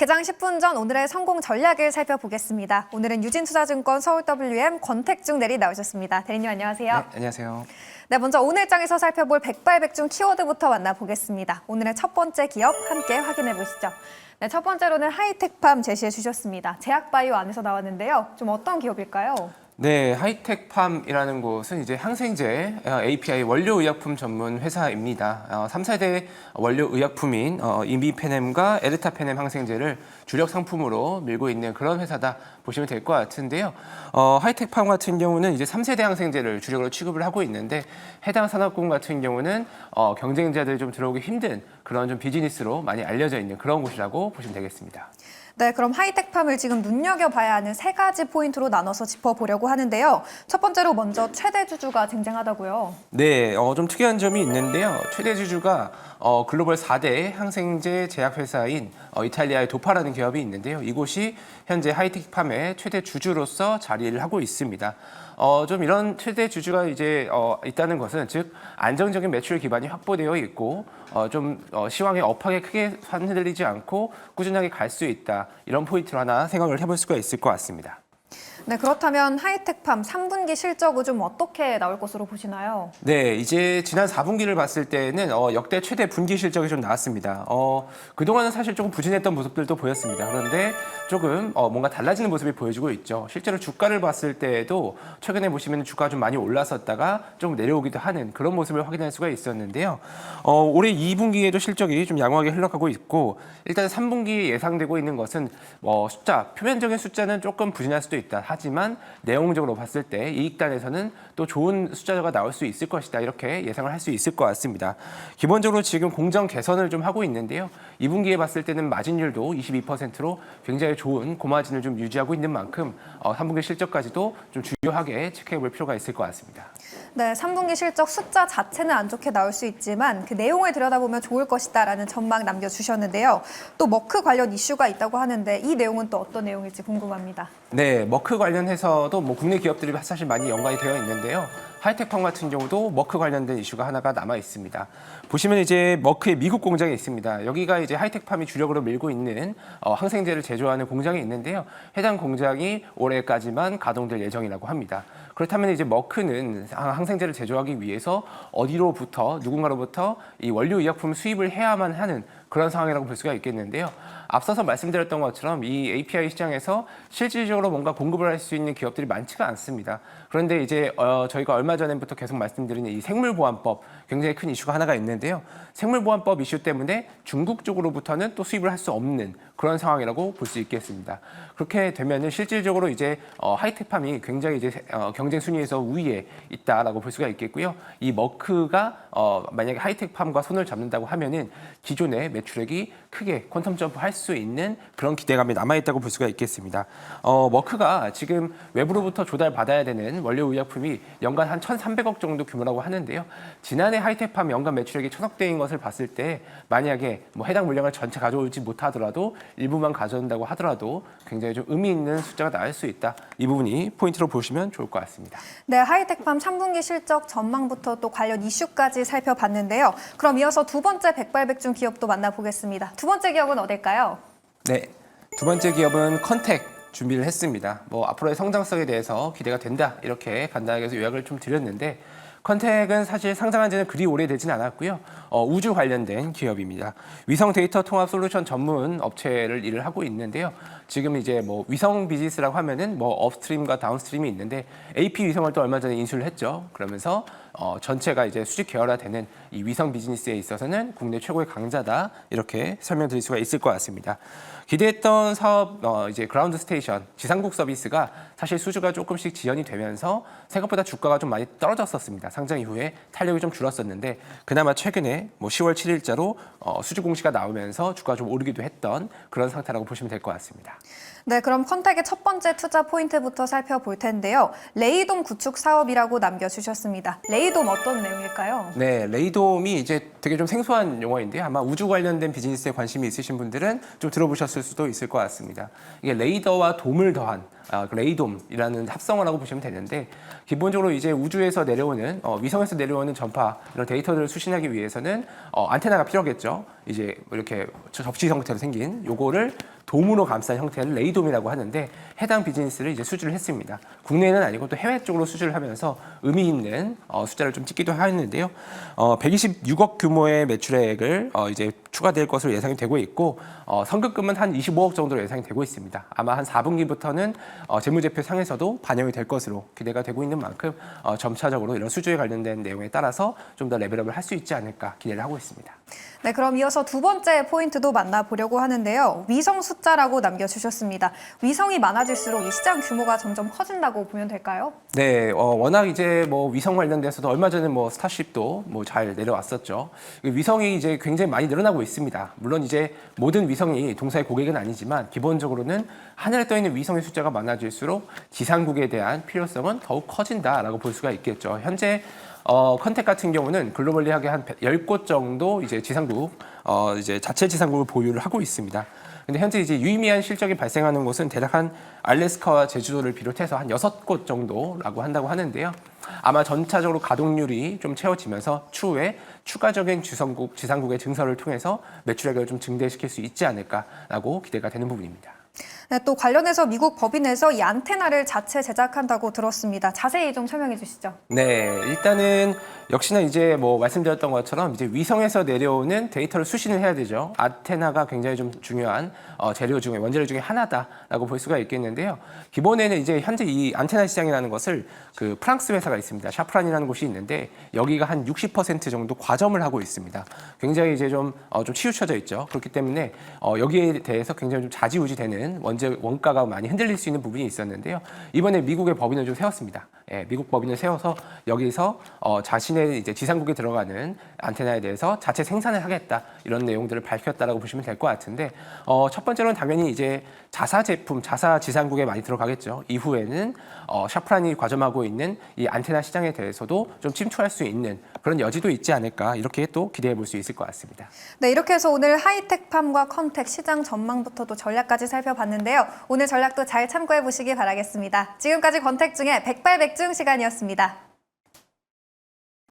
개장 10분 전 오늘의 성공 전략을 살펴보겠습니다. 오늘은 유진투자증권 서울 WM 권택중 대리 나오셨습니다. 대리님 안녕하세요. 네, 안녕하세요. 네, 먼저 오늘장에서 살펴볼 백발백중 키워드부터 만나보겠습니다. 오늘의 첫 번째 기업 함께 확인해 보시죠. 네, 첫 번째로는 하이텍팜 제시해 주셨습니다. 제약바이오 안에서 나왔는데요. 좀 어떤 기업일까요? 네, 하이텍팜이라는 곳은 이제 항생제, API 원료의약품 전문 회사입니다. 3세대 원료의약품인 이미페넴과 에르타페넴 항생제를 주력 상품으로 밀고 있는 그런 회사다 보시면 될 것 같은데요. 하이텍팜 같은 경우는 이제 3세대 항생제를 주력으로 취급을 하고 있는데 해당 산업군 같은 경우는 경쟁자들이 좀 들어오기 힘든 그런 좀 비즈니스로 많이 알려져 있는 그런 곳이라고 보시면 되겠습니다. 네, 그럼 하이텍팜을 지금 눈여겨봐야 하는 세 가지 포인트로 나눠서 짚어보려고 하는데요. 첫 번째로 먼저 최대 주주가 쟁쟁하다고요. 네, 좀 특이한 점이 있는데요. 최대 주주가 글로벌 4대 항생제 제약회사인 이탈리아의 도파라는 기업이 있는데요. 이곳이 현재 하이텍팜의 최대 주주로서 자리를 하고 있습니다. 좀 이런 최대 주주가 이제 있다는 것은 즉 안정적인 매출 기반이 확보되어 있고 시황의 업황에 크게 흔들리지 않고 꾸준하게 갈 수 있다. 이런 포인트로 하나 생각을 해볼 수가 있을 것 같습니다. 네, 그렇다면 하이텍팜 3분기 실적은 좀 어떻게 나올 것으로 보시나요? 네, 이제 지난 4분기를 봤을 때는 역대 최대 분기 실적이 좀 나왔습니다. 그동안은 사실 조금 부진했던 모습들도 보였습니다. 그런데 조금 뭔가 달라지는 모습이 보여지고 있죠. 실제로 주가를 봤을 때에도 최근에 보시면 주가가 좀 많이 올랐었다가 좀 내려오기도 하는 그런 모습을 확인할 수가 있었는데요. 올해 2분기에도 실적이 좀 양호하게 흘러가고 있고 일단 3분기에 예상되고 있는 것은 표면적인 숫자는 조금 부진할 수도 있다. 하지만 내용적으로 봤을 때 이익단에서는 또 좋은 숫자가 나올 수 있을 것이다. 이렇게 예상을 할 수 있을 것 같습니다. 기본적으로 지금 공정 개선을 좀 하고 있는데요. 2분기에 봤을 때는 마진율도 22%로 굉장히 좋은 고마진을 좀 유지하고 있는 만큼 3분기 실적까지도 좀 중요하게 체크해 볼 필요가 있을 것 같습니다. 네, 3분기 실적 숫자 자체는 안 좋게 나올 수 있지만 그 내용을 들여다보면 좋을 것이다라는 전망 남겨주셨는데요. 또 머크 관련 이슈가 있다고 하는데 이 내용은 또 어떤 내용일지 궁금합니다. 네, 머크 관련해서도 국내 기업들이 사실 많이 연관이 되어 있는데요. 하이텍팜 같은 경우도 머크 관련된 이슈가 하나가 남아 있습니다. 보시면 이제 머크의 미국 공장이 있습니다. 여기가 이제 하이텍팜이 주력으로 밀고 있는 항생제를 제조하는 공장이 있는데요. 해당 공장이 올해까지만 가동될 예정이라고 합니다. 그렇다면 이제 머크는 항생제를 제조하기 위해서 누군가로부터 이 원료의약품 수입을 해야만 하는 그런 상황이라고 볼 수가 있겠는데요. 앞서서 말씀드렸던 것처럼 이 API 시장에서 실질적으로 뭔가 공급을 할 수 있는 기업들이 많지가 않습니다. 그런데 이제 저희가 얼마 전부터 계속 말씀드리는 이 생물보안법 굉장히 큰 이슈가 하나가 있는데요. 생물보안법 이슈 때문에 중국 쪽으로부터는 또 수입을 할 수 없는 그런 상황이라고 볼 수 있겠습니다. 그렇게 되면은 실질적으로 이제 하이텍팜이 굉장히 이제 경쟁 순위에서 우위에 있다라고 볼 수가 있겠고요. 이 머크가 만약에 하이텍팜과 손을 잡는다고 하면은 기존의 매출액이 크게 퀀텀 점프할 수 있는 그런 기대감이 남아있다고 볼 수가 있겠습니다. 머크가 지금 외부로부터 조달받아야 되는 원료의약품이 연간 한 1,300억 정도 규모라고 하는데요. 지난해 하이텍팜 연간 매출액이 1,000억 대인 것을 봤을 때 만약에 해당 물량을 전체 가져오지 못하더라도 일부만 가져온다고 하더라도 굉장히 좀 의미 있는 숫자가 나올 수 있다. 이 부분이 포인트로 보시면 좋을 것 같습니다. 네, 하이텍팜 3분기 실적 전망부터 또 관련 이슈까지 살펴봤는데요. 그럼 이어서 두 번째 백발백중 기업도 만나보겠습니다. 두 번째 기업은 어딜까요? 네, 두 번째 기업은 컨택 준비를 했습니다. 앞으로의 성장성에 대해서 기대가 된다. 이렇게 간단하게 해서 요약을 좀 드렸는데 컨택은 사실 상장한 지는 그리 오래되진 않았고요. 우주 관련된 기업입니다. 위성 데이터 통합 솔루션 전문 업체를 일을 하고 있는데요. 지금 이제 위성 비즈니스라고 하면은 업스트림과 다운스트림이 있는데 AP 위성을 또 얼마 전에 인수를 했죠. 그러면서 전체가 이제 수직 계열화되는 이 위성 비즈니스에 있어서는 국내 최고의 강자다 이렇게 설명드릴 수가 있을 것 같습니다. 기대했던 사업 이제 그라운드 스테이션 지상국 서비스가 사실 수주가 조금씩 지연이 되면서 생각보다 주가가 좀 많이 떨어졌었습니다. 상장 이후에 탄력이 좀 줄었었는데 그나마 최근에 10월 7일자로 수주 공시가 나오면서 주가가 좀 오르기도 했던 그런 상태라고 보시면 될 것 같습니다. 네, 그럼 컨택의 첫 번째 투자 포인트부터 살펴볼 텐데요. 레이돔 구축 사업이라고 남겨주셨습니다. 레이돔 어떤 내용일까요? 네, 레이돔이 이제 되게 좀 생소한 용어인데요. 아마 우주 관련된 비즈니스에 관심이 있으신 분들은 좀 들어보셨을 수도 있을 것 같습니다. 이게 레이더와 돔을 더한 그 레이돔이라는 합성어라고 보시면 되는데 기본적으로 이제 우주에서 내려오는 위성에서 내려오는 전파 이런 데이터들을 수신하기 위해서는 안테나가 필요하겠죠. 이제 이렇게 접시 형태로 생긴 요거를 돔으로 감싼 형태를 레이돔이라고 하는데 해당 비즈니스를 이제 수주를 했습니다. 국내는 아니고 또 해외 쪽으로 수주를 하면서 의미 있는 숫자를 좀 찍기도 하였는데요. 126억 규모의 매출액을 이제 추가될 것으로 예상이 되고 있고 선급금은 한 25억 정도로 예상이 되고 있습니다. 아마 한 4분기부터는 재무제표 상에서도 반영이 될 것으로 기대가 되고 있는 만큼 점차적으로 이런 수주에 관련된 내용에 따라서 좀 더 레벨업을 할 수 있지 않을까 기대를 하고 있습니다. 네, 그럼 이어서 두 번째 포인트도 만나보려고 하는데요. 위성 숫자라고 남겨주셨습니다. 위성이 많아질수록 이 시장 규모가 점점 커진다고 보면 될까요? 네, 워낙 이제 뭐 위성 관련돼서도 얼마 전에 뭐 스타쉽도 뭐 잘 내려왔었죠. 위성이 이제 굉장히 많이 늘어나고 있습니다. 물론 이제 모든 위성이 동사의 고객은 아니지만 기본적으로는 하늘에 떠 있는 위성의 숫자가 많아질수록 지상국에 대한 필요성은 더욱 커진다라고 볼 수가 있겠죠. 현재 컨택 같은 경우는 글로벌리하게 한 10곳 정도 이제 지상국, 이제 자체 지상국을 보유를 하고 있습니다. 근데 현재 이제 유의미한 실적이 발생하는 곳은 대략 한 알래스카와 제주도를 비롯해서 한 6곳 정도라고 한다고 하는데요. 아마 전차적으로 가동률이 좀 채워지면서 추후에 추가적인 지상국의 증설을 통해서 매출액을 좀 증대시킬 수 있지 않을까라고 기대가 되는 부분입니다. 네, 또 관련해서 미국 법인에서 이 안테나를 자체 제작한다고 들었습니다. 자세히 좀 설명해 주시죠. 네, 일단은 역시나 이제 뭐 말씀드렸던 것처럼 이제 위성에서 내려오는 데이터를 수신을 해야 되죠. 안테나가 굉장히 좀 중요한 원재료 중에 하나다라고 볼 수가 있겠는데요. 기본에는 이제 현재 이 안테나 시장이라는 것을 그 프랑스 회사가 있습니다. 샤프란이라는 곳이 있는데 여기가 한 60% 정도 과점을 하고 있습니다. 굉장히 이제 좀 치우쳐져 있죠. 그렇기 때문에 여기에 대해서 굉장히 좀 좌지우지되는 원가가 많이 흔들릴 수 있는 부분이 있었는데요. 이번에 미국의 법인을 좀 세웠습니다. 예, 미국 법인을 세워서 여기서 자신의 이제 지상국에 들어가는 안테나에 대해서 자체 생산을 하겠다 이런 내용들을 밝혔다라고 보시면 될 것 같은데 첫 번째로는 당연히 이제 자사 제품, 자사 지상국에 많이 들어가겠죠. 이후에는 샤프란이 과점하고 있는 이 안테나 시장에 대해서도 좀 침투할 수 있는 그런 여지도 있지 않을까 이렇게 또 기대해 볼 수 있을 것 같습니다. 네, 이렇게 해서 오늘 하이텍팜과 컨텍 시장 전망부터도 전략까지 살펴봤는데요. 오늘 전략도 잘 참고해 보시기 바라겠습니다. 지금까지 권택중의 백발백중 시간이었습니다.